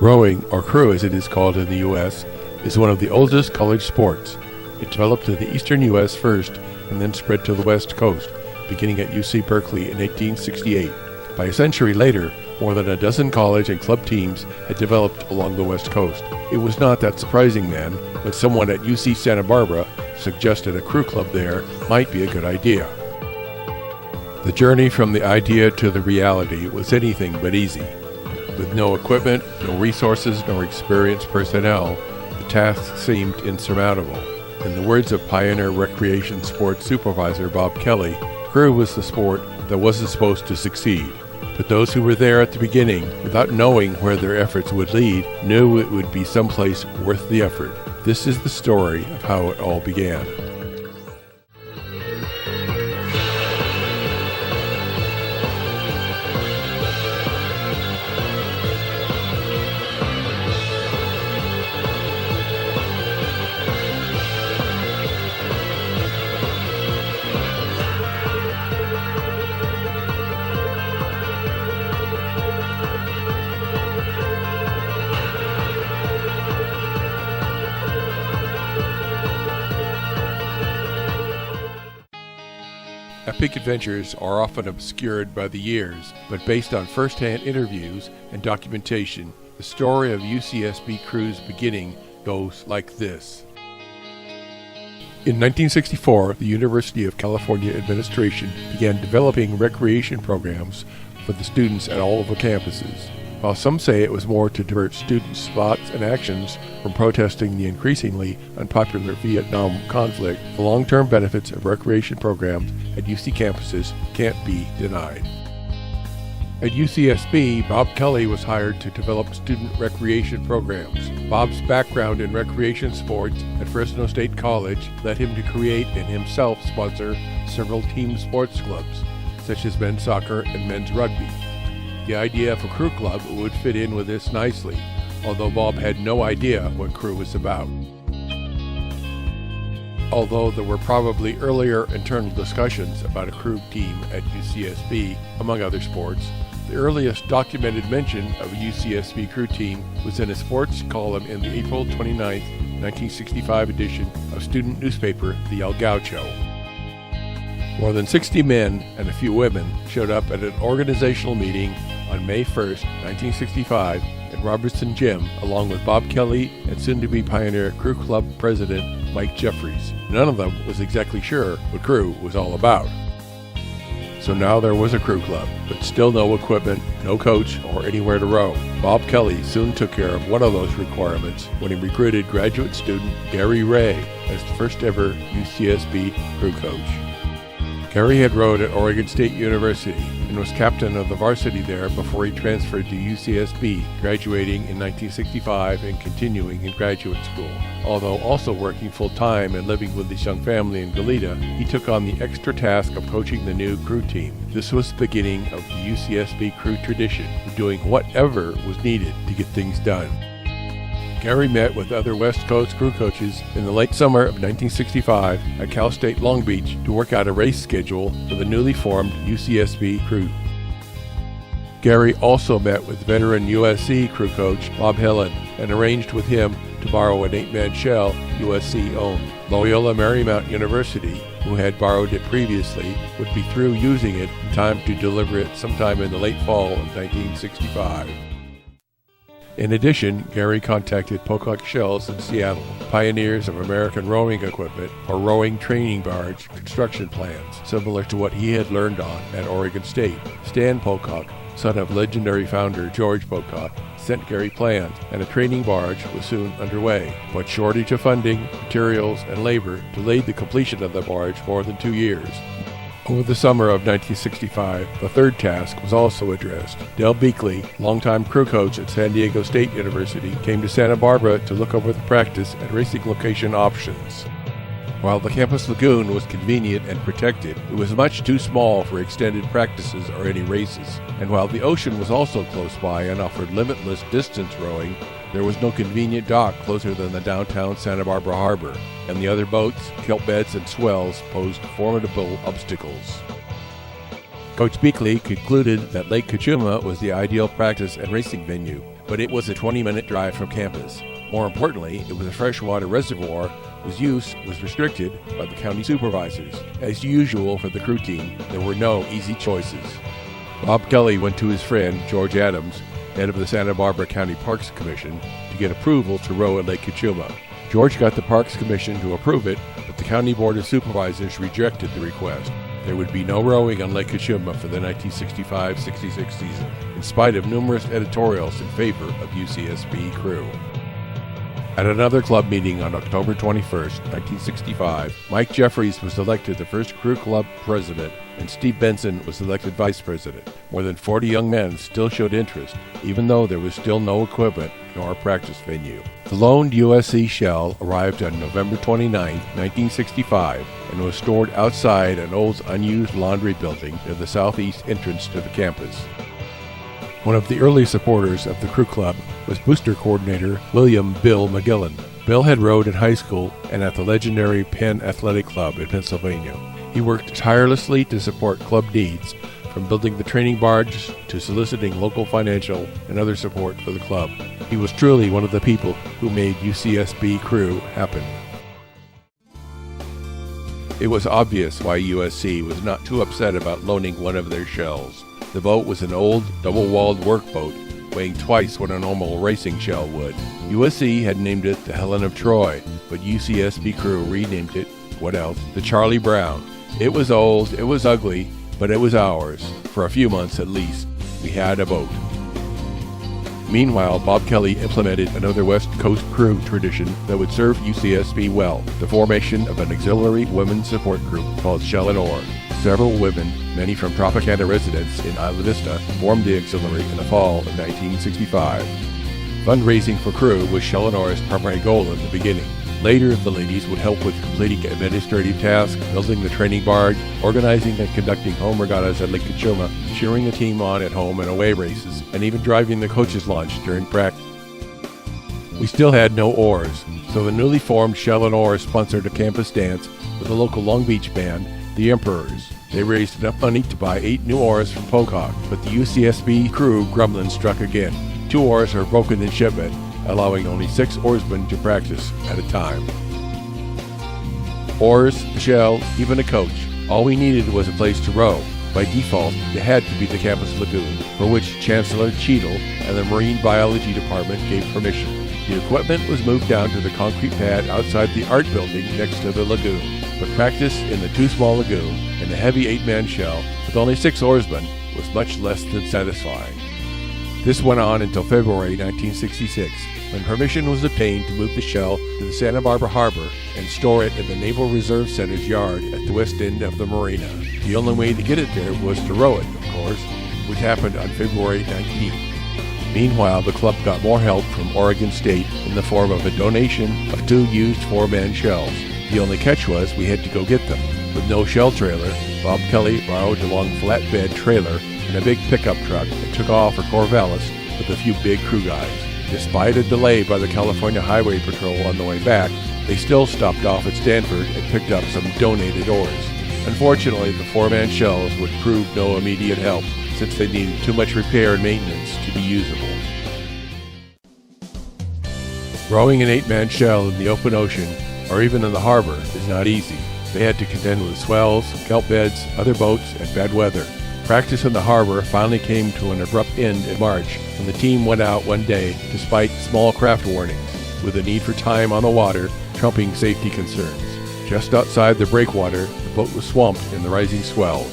Rowing, or crew as it is called in the U.S., is one of the oldest college sports. It developed in the eastern U.S. first and then spread to the West Coast, beginning at UC Berkeley in 1868. By a century later, more than a dozen college and club teams had developed along the West Coast. It was not that surprising then when someone at UC Santa Barbara suggested a crew club there might be a good idea. The journey from the idea to the reality was anything but easy. With no equipment, no resources, nor experienced personnel, the task seemed insurmountable. In the words of pioneer recreation sports supervisor Bob Kelly, crew was the sport that wasn't supposed to succeed. But those who were there at the beginning, without knowing where their efforts would lead, knew it would be someplace worth the effort. This is the story of how it all began. Epic adventures are often obscured by the years, but based on first-hand interviews and documentation, the story of UCSB crew's beginning goes like this. In 1964, the University of California administration began developing recreation programs for the students at all of the campuses. While some say it was more to divert students' thoughts and actions from protesting the increasingly unpopular Vietnam conflict, the long-term benefits of recreation programs at UC campuses can't be denied. At UCSB, Bob Kelly was hired to develop student recreation programs. Bob's background in recreation sports at Fresno State College led him to create and himself sponsor several team sports clubs, such as men's soccer and men's rugby. The idea of a crew club would fit in with this nicely, although Bob had no idea what crew was about. Although there were probably earlier internal discussions about a crew team at UCSB, among other sports, the earliest documented mention of a UCSB crew team was in a sports column in the April 29, 1965 edition of student newspaper The El Gaucho. More than 60 men and a few women showed up at an organizational meeting on May 1, 1965 at Robertson Gym, along with Bob Kelly and soon-to-be Pioneer Crew Club President Mike Jeffries. None of them was exactly sure what crew was all about. So now there was a crew club, but still no equipment, no coach, or anywhere to row. Bob Kelly soon took care of one of those requirements when he recruited graduate student Gary Ray as the first ever UCSB crew coach. Gary had rowed at Oregon State University and was captain of the varsity there before he transferred to UCSB, graduating in 1965 and continuing in graduate school. Although also working full-time and living with his young family in Goleta, he took on the extra task of coaching the new crew team. This was the beginning of the UCSB crew tradition of doing whatever was needed to get things done. Gary met with other West Coast crew coaches in the late summer of 1965 at Cal State Long Beach to work out a race schedule for the newly formed UCSB crew. Gary also met with veteran USC crew coach Bob Helen and arranged with him to borrow an 8-man shell USC owned. Loyola Marymount University, who had borrowed it previously, would be through using it in time to deliver it sometime in the late fall of 1965. In addition, Gary contacted Pocock Shells in Seattle, pioneers of American rowing equipment for rowing training barge construction plans, similar to what he had learned on at Oregon State. Stan Pocock, son of legendary founder George Pocock, sent Gary plans, and a training barge was soon underway. But shortage of funding, materials, and labor delayed the completion of the barge more than 2 years. Over the summer of 1965, the third task was also addressed. Del Beakley, longtime crew coach at San Diego State University, came to Santa Barbara to look over the practice and racing location options. While the campus lagoon was convenient and protected, it was much too small for extended practices or any races. And while the ocean was also close by and offered limitless distance rowing, there was no convenient dock closer than the downtown Santa Barbara harbor, and the other boats, kelp beds, and swells posed formidable obstacles. Coach Beakley concluded that Lake Cachuma was the ideal practice and racing venue, but it was a 20-minute drive from campus. More importantly, it was a freshwater reservoir whose use was restricted by the county supervisors. As usual for the crew team, there were no easy choices. Bob Kelly went to his friend, George Adams, head of the Santa Barbara County Parks Commission, to get approval to row at Lake Kachuma. George got the Parks Commission to approve it, but the County Board of Supervisors rejected the request. There would be no rowing on Lake Kachuma for the 1965-66 season, in spite of numerous editorials in favor of UCSB crew. At another club meeting on October 21, 1965, Mike Jeffries was elected the first crew club president, and Steve Benson was elected vice president. More than 40 young men still showed interest, even though there was still no equipment nor a practice venue. The loaned USC shell arrived on November 29, 1965, and was stored outside an old unused laundry building near the southeast entrance to the campus. One of the early supporters of the crew club was booster coordinator William Bill McGillen. Bill had rowed in high school and at the legendary Penn Athletic Club in Pennsylvania. He worked tirelessly to support club needs, from building the training barge to soliciting local financial and other support for the club. He was truly one of the people who made UCSB crew happen. It was obvious why USC was not too upset about loaning one of their shells. The boat was an old, double-walled workboat, weighing twice what a normal racing shell would. USC had named it the Helen of Troy, but UCSB crew renamed it, what else, the Charlie Brown. It was old, it was ugly, but it was ours. For a few months at least, we had a boat. Meanwhile, Bob Kelly implemented another West Coast crew tradition that would serve UCSB well, the formation of an auxiliary women's support group called Shell and Oar. Several women, many from Tropicana residents in Isla Vista, formed the auxiliary in the fall of 1965. Fundraising for crew was Shell and Oar's primary goal in the beginning. Later, the ladies would help with completing administrative tasks, building the training barge, organizing and conducting home regattas at Lake Kachuma, cheering the team on at home and away races, and even driving the coach's launch during practice. We still had no oars, so the newly formed Shell and Oar sponsored a campus dance with a local Long Beach band, the Emperors. They raised enough money to buy 8 new oars from Pocock, but the UCSB crew grumblings struck again. 2 oars are broken in shipment, allowing only 6 oarsmen to practice at a time. Oars, a shell, even a coach. All we needed was a place to row. By default, it had to be the campus lagoon, for which Chancellor Cheadle and the Marine Biology Department gave permission. The equipment was moved down to the concrete pad outside the art building next to the lagoon, but practice in the too small lagoon and the heavy 8-man shell with only 6 oarsmen was much less than satisfying. This went on until February 1966, when permission was obtained to move the shell to the Santa Barbara Harbor and store it in the Naval Reserve Center's yard at the west end of the marina. The only way to get it there was to row it, of course, which happened on February 19th. Meanwhile, the club got more help from Oregon State in the form of a donation of 2 used 4-man shells. The only catch was we had to go get them. With no shell trailer, Bob Kelly borrowed a long flatbed trailer and a big pickup truck and took off for Corvallis with a few big crew guys. Despite a delay by the California Highway Patrol on the way back, they still stopped off at Stanford and picked up some donated oars. Unfortunately, the 4-man shells would prove no immediate help, since they needed too much repair and maintenance to be usable. Rowing an 8-man shell in the open ocean, or even in the harbor, is not easy. They had to contend with swells, kelp beds, other boats, and bad weather. Practice in the harbor finally came to an abrupt end in March, and the team went out one day despite small craft warnings, with the need for time on the water trumping safety concerns. Just outside the breakwater, the boat was swamped in the rising swells.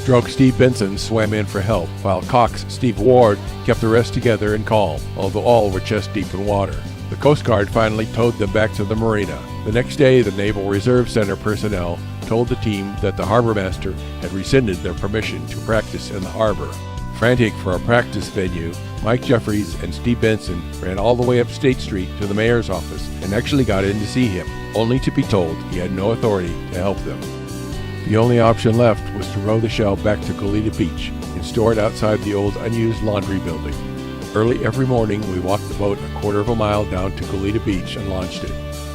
Stroke Steve Benson swam in for help, while Cox Steve Ward kept the rest together and calm, although all were chest deep in water. The Coast Guard finally towed them back to the marina. The next day, the Naval Reserve Center personnel told the team that the harbor master had rescinded their permission to practice in the harbor. Frantic for a practice venue, Mike Jeffries and Steve Benson ran all the way up State Street to the mayor's office and actually got in to see him, only to be told he had no authority to help them. The only option left was to row the shell back to Goleta Beach and store it outside the old unused laundry building. Early every morning, we walked the boat a quarter of a mile down to Goleta Beach and launched it.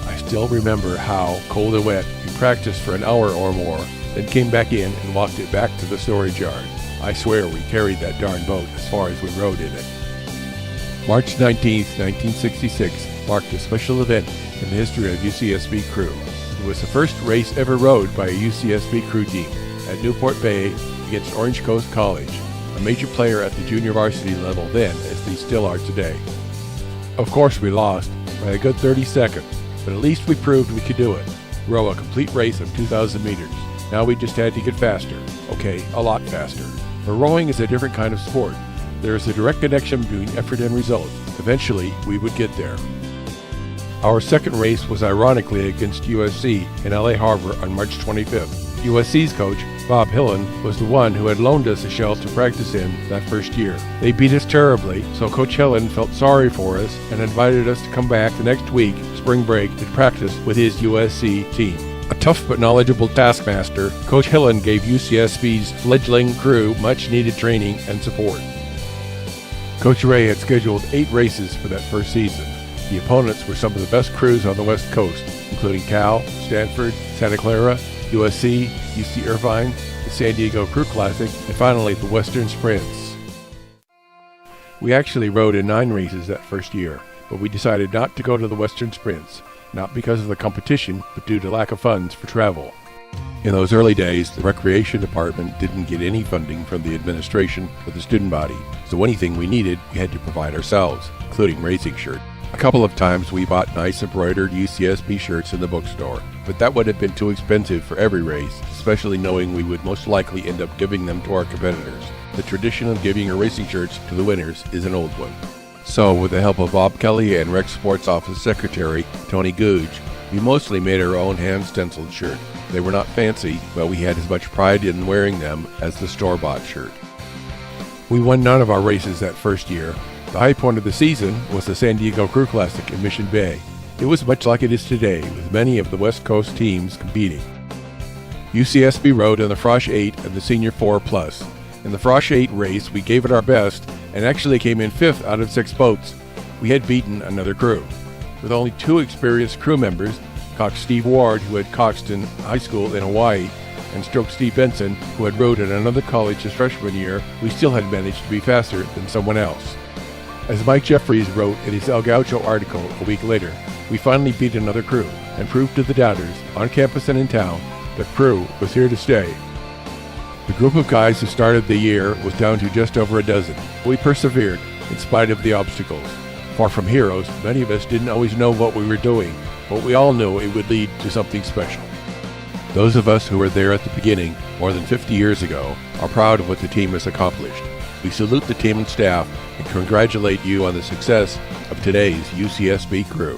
I still remember how, cold and wet, we practiced for an hour or more, then came back in and walked it back to the storage yard. I swear we carried that darn boat as far as we rowed in it. March 19, 1966 marked a special event in the history of UCSB crew. It was the first race ever rowed by a UCSB crew team at Newport Bay against Orange Coast College, a major player at the junior varsity level then, as they still are today. Of course we lost by a good 30 seconds, but at least we proved we could do it. Row a complete race of 2,000 meters. Now we just had to get faster. Okay, a lot faster. But rowing is a different kind of sport. There is a direct connection between effort and result. Eventually, we would get there. Our second race was ironically against USC in LA Harbor on March 25th. USC's coach, Bob Hillen, was the one who had loaned us a shell to practice in that first year. They beat us terribly, so Coach Hillen felt sorry for us and invited us to come back the next week, spring break, to practice with his USC team. A tough but knowledgeable taskmaster, Coach Hillen gave UCSB's fledgling crew much-needed training and support. Coach Ray had scheduled 8 races for that first season. The opponents were some of the best crews on the West Coast, including Cal, Stanford, Santa Clara, USC, UC Irvine, the San Diego Crew Classic, and finally the Western Sprints. We actually rowed in 9 races that first year, but we decided not to go to the Western Sprints, not because of the competition, but due to lack of funds for travel. In those early days, the Recreation Department didn't get any funding from the administration or the student body, so anything we needed, we had to provide ourselves, including racing shirts. A couple of times we bought nice embroidered UCSB shirts in the bookstore, but that would have been too expensive for every race, especially knowing we would most likely end up giving them to our competitors. The tradition of giving our racing shirts to the winners is an old one. So, with the help of Bob Kelly and Rec Sports Office Secretary Tony Googe, we mostly made our own hand-stenciled shirt. They were not fancy, but we had as much pride in wearing them as the store-bought shirt. We won none of our races that first year. The high point of the season was the San Diego Crew Classic in Mission Bay. It was much like it is today, with many of the West Coast teams competing. UCSB rowed in the Frosh 8 and the Senior 4+. In the Frosh 8 race, we gave it our best and actually came in 5th out of 6 boats. We had beaten another crew. With only 2 experienced crew members, Cox Steve Ward, who had coxed in high school in Hawaii, and Stroke Steve Benson, who had rowed at another college his freshman year, we still had managed to be faster than someone else. As Mike Jeffries wrote in his El Gaucho article a week later, we finally beat another crew and proved to the doubters, on campus and in town, that crew was here to stay. The group of guys who started the year was down to just over a dozen. We persevered in spite of the obstacles. Far from heroes, many of us didn't always know what we were doing, but we all knew it would lead to something special. Those of us who were there at the beginning, more than 50 years ago, are proud of what the team has accomplished. We salute the team and staff and congratulate you on the success of today's UCSB crew.